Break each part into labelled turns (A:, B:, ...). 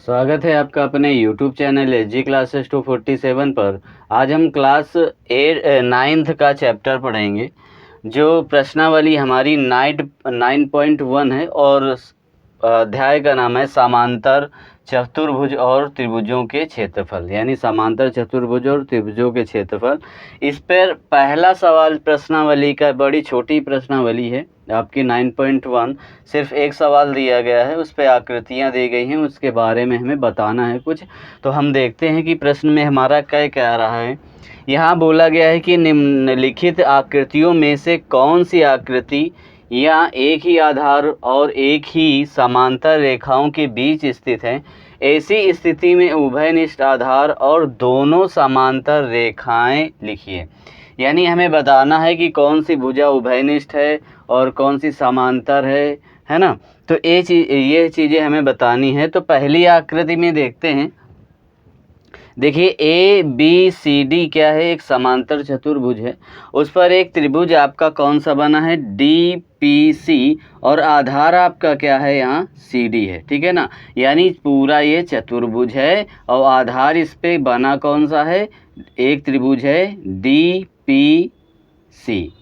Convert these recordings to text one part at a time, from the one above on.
A: स्वागत है आपका अपने YouTube चैनल SG क्लासेस 247 पर। आज हम क्लास 9th का चैप्टर पढ़ेंगे, जो प्रश्नावली हमारी 9.1 है और अध्याय का नाम है समांतर चतुर्भुज और त्रिभुजों के क्षेत्रफल, यानी समांतर चतुर्भुज और त्रिभुजों के क्षेत्रफल। इस पर पहला सवाल प्रश्नावली का बड़ी छोटी प्रश्नावली है आपकी 9.1, सिर्फ एक सवाल दिया गया है, उस पर आकृतियाँ दी गई हैं, उसके बारे में हमें बताना है कुछ। तो हम देखते हैं कि प्रश्न में हमारा क्या कह रहा है। यहाँ बोला गया है कि निम्नलिखित आकृतियों में से कौन सी आकृति या एक ही आधार और एक ही समांतर रेखाओं के बीच स्थित है। ऐसी स्थिति में उभयनिष्ठ आधार और दोनों समांतर रेखाएं लिखिए। यानी हमें बताना है कि कौन सी भुजा उभयनिष्ठ है और कौन सी समांतर है ना। तो ये चीज़ें हमें बतानी है। तो पहली आकृति में देखते हैं, देखिए ABCD क्या है, एक समांतर चतुर्भुज है। उस पर एक त्रिभुज आपका कौन सा बना है, DPC, और आधार आपका क्या है यहाँ CD है, ठीक है ना। यानी पूरा ये चतुर्भुज है और आधार इस पे बना कौन सा है, एक त्रिभुज है DPC,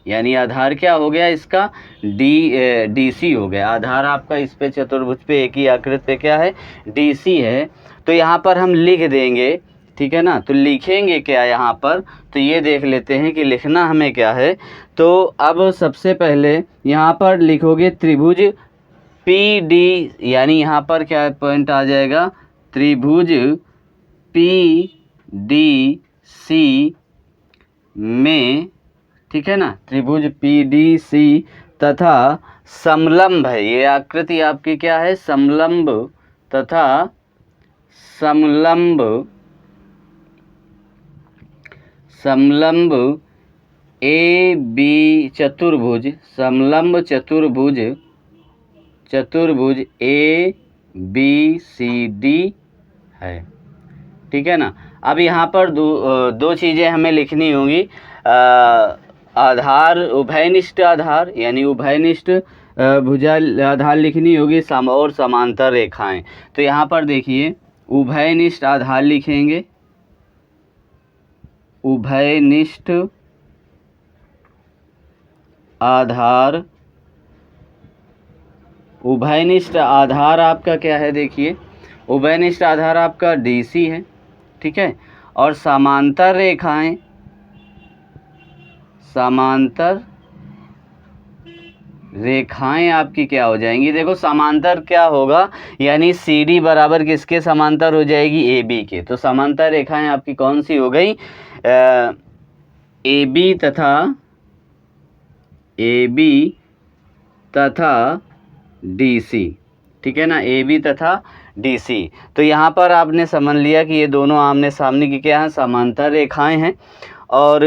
A: यानी आधार क्या हो गया इसका DC हो गया। आधार आपका इस पे चतुर्भुज पे एक ही आकृति पे क्या है, DC है। तो यहाँ पर हम लिख देंगे, ठीक है ना। तो लिखेंगे क्या यहाँ पर, तो ये देख लेते हैं कि लिखना हमें क्या है। तो अब सबसे पहले यहाँ पर लिखोगे त्रिभुज PD, यानी यहाँ पर क्या पॉइंट आ जाएगा, त्रिभुज PDC में, ठीक है ना, त्रिभुज PDC तथा समलंब है। ये आकृति आपकी क्या है, समलंब तथा समलंब AB चतुर्भुज, समलंब चतुर्भुज ABCD है, ठीक है ना। अब यहाँ पर दो चीज़ें हमें लिखनी होंगी। आधार, उभयनिष्ठ आधार, यानी उभयनिष्ठ भुजा आधार लिखनी होगी, और समांतर रेखाएं। तो यहाँ पर देखिए उभयनिष्ठ आधार लिखेंगे, उभयनिष्ठ आधार, उभयनिष्ठ आधार आपका क्या है, देखिए उभयनिष्ठ आधार आपका DC है, ठीक है। और समांतर रेखाएं, समांतर रेखाएं आपकी क्या हो जाएंगी, देखो समांतर क्या होगा, यानी CD बराबर किसके समांतर हो जाएगी, AB के। तो समांतर रेखाएं आपकी कौन सी हो गई, AB तथा DC, ठीक है ना, AB तथा DC। तो यहाँ पर आपने समझ लिया कि ये दोनों आमने सामने की क्या है, समांतर रेखाएं हैं। और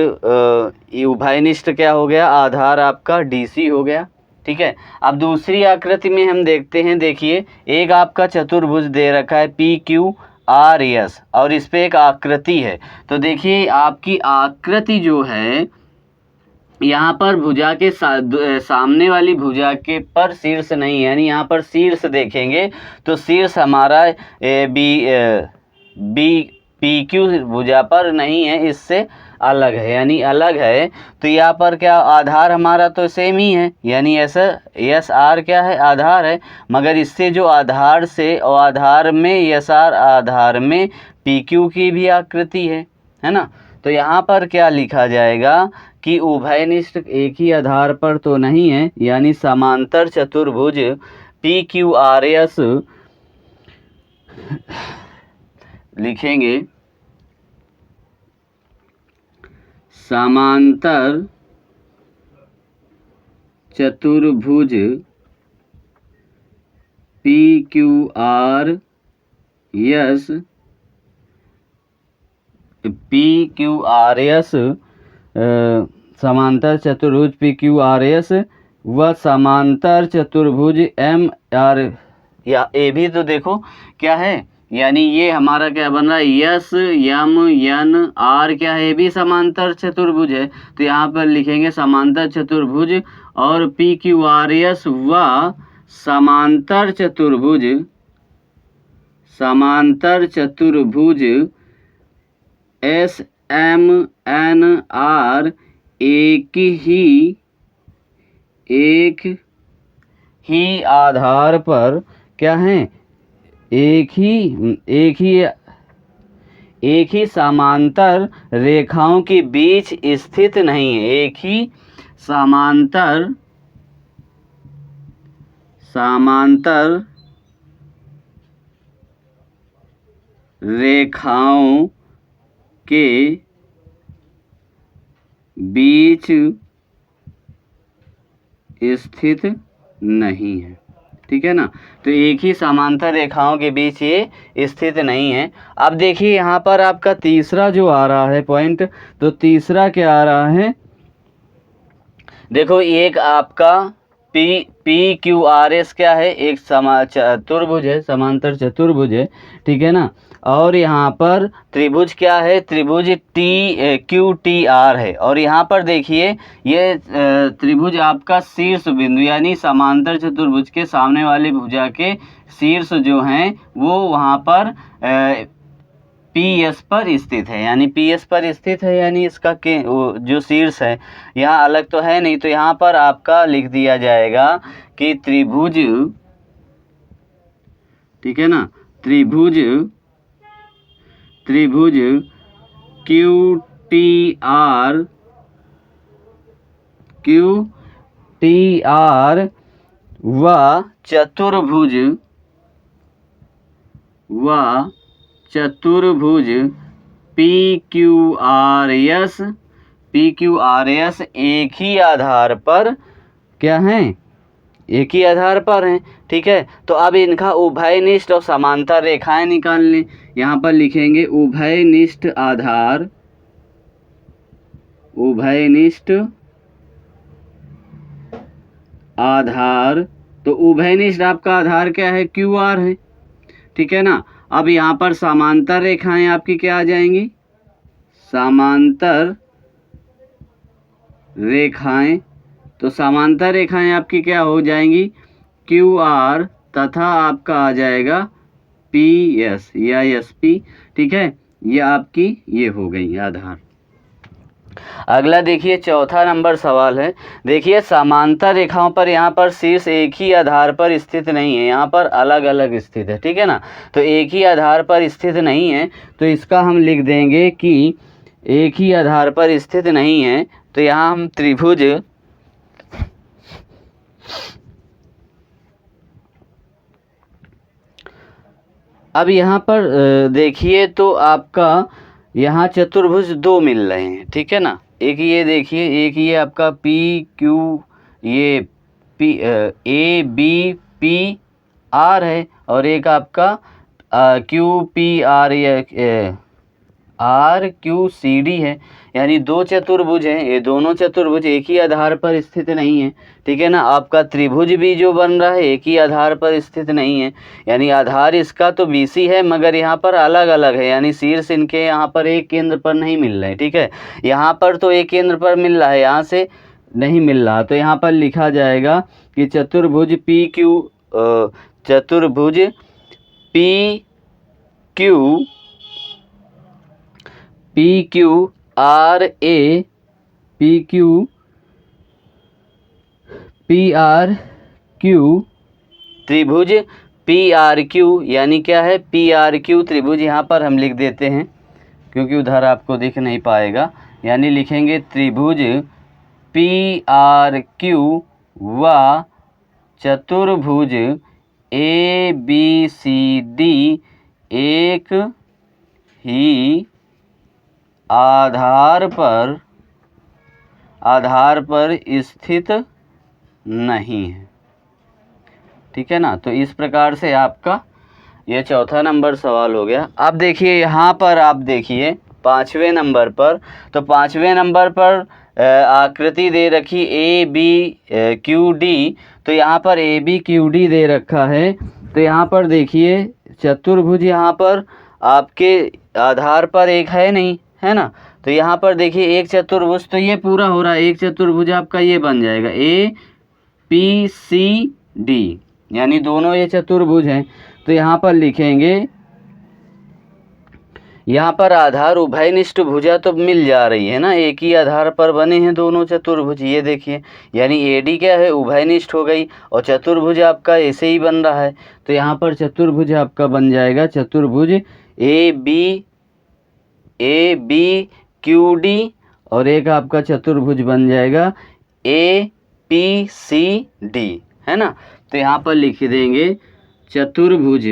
A: ये उभयनिष्ठ क्या हो गया, आधार आपका DC हो गया, ठीक है। अब दूसरी आकृति में हम देखते हैं, देखिए एक आपका चतुर्भुज दे रखा है PQRS और इस पे एक आकृति है। तो देखिए आपकी आकृति जो है, यहाँ पर भुजा के सामने वाली भुजा के पर शीर्ष नहीं है, यानी यहाँ पर शीर्ष देखेंगे तो शीर्ष हमारा PQ भुजा पर नहीं है, इससे अलग है, यानी अलग है। तो यहाँ पर क्या आधार हमारा तो सेम ही है, यानी SR क्या है, आधार है, मगर इससे जो आधार से और आधार में SR आधार में PQ की भी आकृति है ना। तो यहाँ पर क्या लिखा जाएगा कि उभयनिष्ठ एक ही आधार पर तो नहीं है, यानी समांतर चतुर्भुज PQRS लिखेंगे, समांतर चतुर्भुज PQRS समांतर चतुर्भुज PQRS व समांतर चतुर्भुज MR या AB। तो देखो क्या है, यानी ये हमारा क्या बन रहा है, SMNR क्या है, AB समांतर चतुर्भुज है। तो यहाँ पर लिखेंगे समांतर चतुर्भुज और PQRS व समांतर समांतर चतुर्भुज SMNR एक ही आधार पर क्या है, एक ही समांतर रेखाओं के बीच स्थित नहीं है। एक ही समांतर रेखाओं के बीच स्थित नहीं है। ठीक है ना, तो एक ही समांतर रेखाओं के बीच ये स्थित नहीं है। अब देखिए यहाँ पर आपका तीसरा जो आ रहा है पॉइंट, तो तीसरा क्या आ रहा है, देखो एक आपका PQRS क्या है, एक चतुर्भुज है, समांतर चतुर्भुज है। ठीक है ना, और यहाँ पर त्रिभुज क्या है, त्रिभुज QTR है। और यहाँ पर देखिए ये त्रिभुज आपका शीर्ष बिंदु यानी समांतर चतुर्भुज के सामने वाले भुजा के शीर्ष जो हैं वो वहाँ पर PS पर स्थित है, यानी PS पर स्थित है, यानी इसका जो शीर्ष है यहाँ अलग तो है नहीं, तो यहाँ पर आपका लिख दिया जाएगा कि त्रिभुज, ठीक है ना, त्रिभुज QTR व चतुर्भुज PQRS एक ही आधार पर क्या हैं, एक ही आधार पर हैं। ठीक है, तो अब इनका उभयनिष्ठ और समांतर रेखाएं निकाल लें। यहाँ पर लिखेंगे उभयनिष्ठ आधार, तो उभयनिष्ठ आपका आधार क्या है, QR है। ठीक है ना, अब यहाँ पर समांतर रेखाएं आपकी क्या आ जाएंगी, समांतर रेखाएं, तो समांतर रेखाएं आपकी क्या हो जाएंगी, QR तथा आपका आ जाएगा PS या SP। ठीक है, ये आपकी ये हो गई आधार। अगला देखिए चौथा नंबर सवाल है। देखिए समांतर रेखाओं पर यहाँ पर शीर्ष एक ही आधार पर स्थित नहीं है, यहाँ पर अलग अलग स्थित है। ठीक है ना, तो एक ही आधार पर स्थित नहीं है, तो इसका हम लिख देंगे कि एक ही आधार पर स्थित नहीं है। तो यहाँ हम त्रिभुज अब यहाँ पर देखिए तो आपका यहाँ चतुर्भुज दो मिल रहे हैं। ठीक है ना, एक ये देखिए, एक ये आपका PQ ये ABPR है और एक आपका QPR या RQCD है, यानी दो चतुर्भुज हैं। ये दोनों चतुर्भुज एक ही आधार पर स्थित नहीं है। ठीक है ना, आपका त्रिभुज भी जो बन रहा है एक ही आधार पर स्थित नहीं है, यानी आधार इसका तो BC है मगर यहाँ पर अलग अलग है, यानी शीर्ष इनके यहाँ पर एक केंद्र पर नहीं मिल रहे। ठीक है, यहाँ पर तो एक केंद्र पर मिल रहा है, यहाँ से नहीं मिल रहा, तो यहाँ पर लिखा जाएगा कि चतुर्भुज PRQ त्रिभुज PRQ, यानी क्या है PRQ त्रिभुज, यहाँ पर हम लिख देते हैं क्योंकि उधर आपको दिख नहीं पाएगा, यानी लिखेंगे त्रिभुज PRQ व चतुर्भुज ABCD एक ही आधार पर स्थित नहीं है। ठीक है ना, तो इस प्रकार से आपका ये चौथा नंबर सवाल हो गया। अब देखिए यहाँ पर आप देखिए पाँचवें नंबर पर, तो पाँचवें नंबर पर आकृति दे रखी ABQD, तो यहाँ पर ABQD दे रखा है। तो यहाँ पर देखिए चतुर्भुज यहाँ पर आपके आधार पर एक है नहीं, है ना, तो यहाँ पर देखिए एक चतुर्भुज तो ये पूरा हो रहा है, एक चतुर्भुज आपका ये बन जाएगा APCD, यानी दोनों ये चतुर्भुज हैं। तो यहाँ पर लिखेंगे यहाँ पर आधार उभयनिष्ठ भुजा तो मिल जा रही है ना, एक ही आधार पर बने हैं दोनों चतुर्भुज, ये देखिए, यानी एडी क्या है, उभयनिष्ठ हो गई, और चतुर्भुज आपका ऐसे ही बन रहा है, तो यहाँ पर चतुर्भुज आपका बन जाएगा चतुर्भुज ए बी क्यू डी, और एक आपका चतुर्भुज बन जाएगा ए पी सी डी, है ना। तो यहाँ पर लिख देंगे चतुर्भुज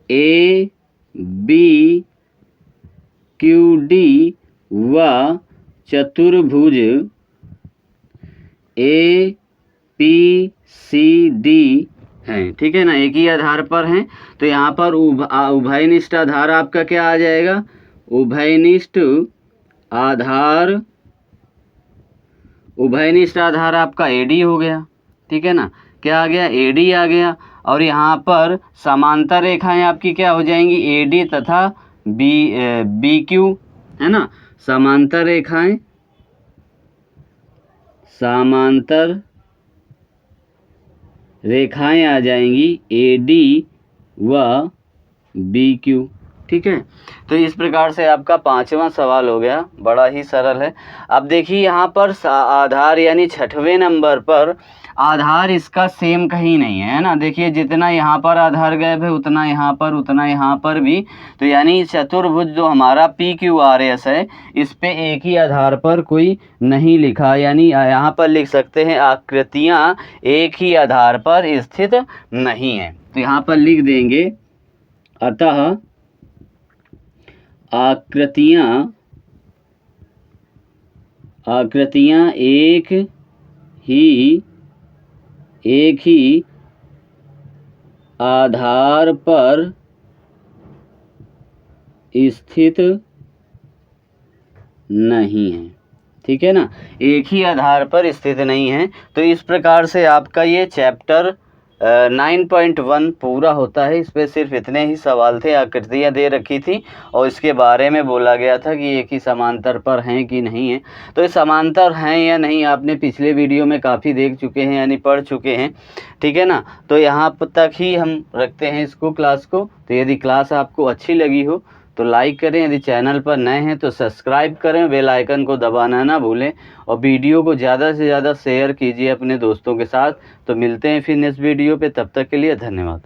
A: ए बी क्यू डी व चतुर्भुज ए पी सी डी हैं, ठीक है ना, एक ही आधार पर हैं। तो यहाँ पर उभयनिष्ठ आधार आपका क्या आ जाएगा, उभयनिष्ठ आधार आपका एडी हो गया, ठीक है ना, क्या आ गया, एडी आ गया। और यहाँ पर समांतर रेखाएं आपकी क्या हो जाएंगी, एडी तथा बी क्यू, है ना, समांतर रेखाएं आ जाएंगी एडी व बी क्यू, ठीक है। तो इस प्रकार से आपका 5वां सवाल हो गया, बड़ा ही सरल है। अब देखिए यहाँ पर आधार यानी 6वें नंबर पर आधार इसका सेम कहीं नहीं है ना, देखिए जितना यहाँ पर आधार गैप है उतना यहाँ पर भी, तो यानी चतुर्भुज जो हमारा पी क्यू आर एस है इस पे एक ही आधार पर कोई नहीं लिखा, यानी यहाँ पर लिख सकते हैं आकृतियाँ एक ही आधार पर स्थित नहीं है। तो यहाँ पर लिख देंगे अतः आकृतियाँ एक ही आधार पर स्थित नहीं है, ठीक है ना, एक ही आधार पर स्थित नहीं है। तो इस प्रकार से आपका ये चैप्टर 9.1 पूरा होता है। इस पे सिर्फ इतने ही सवाल थे, आकृतियाँ दे रखी थी और इसके बारे में बोला गया था कि एक ही समांतर पर हैं कि नहीं है। तो ये समांतर हैं या नहीं आपने पिछले वीडियो में काफ़ी देख चुके हैं, यानी पढ़ चुके हैं, ठीक है ना। तो यहाँ तक ही हम रखते हैं इसको, क्लास को। तो यदि क्लास आपको अच्छी लगी हो तो लाइक करें, यदि चैनल पर नए हैं तो सब्सक्राइब करें, बेल आइकन को दबाना ना भूलें, और वीडियो को ज़्यादा से ज़्यादा शेयर कीजिए अपने दोस्तों के साथ। तो मिलते हैं फिर नेक्स्ट वीडियो पे, तब तक के लिए धन्यवाद।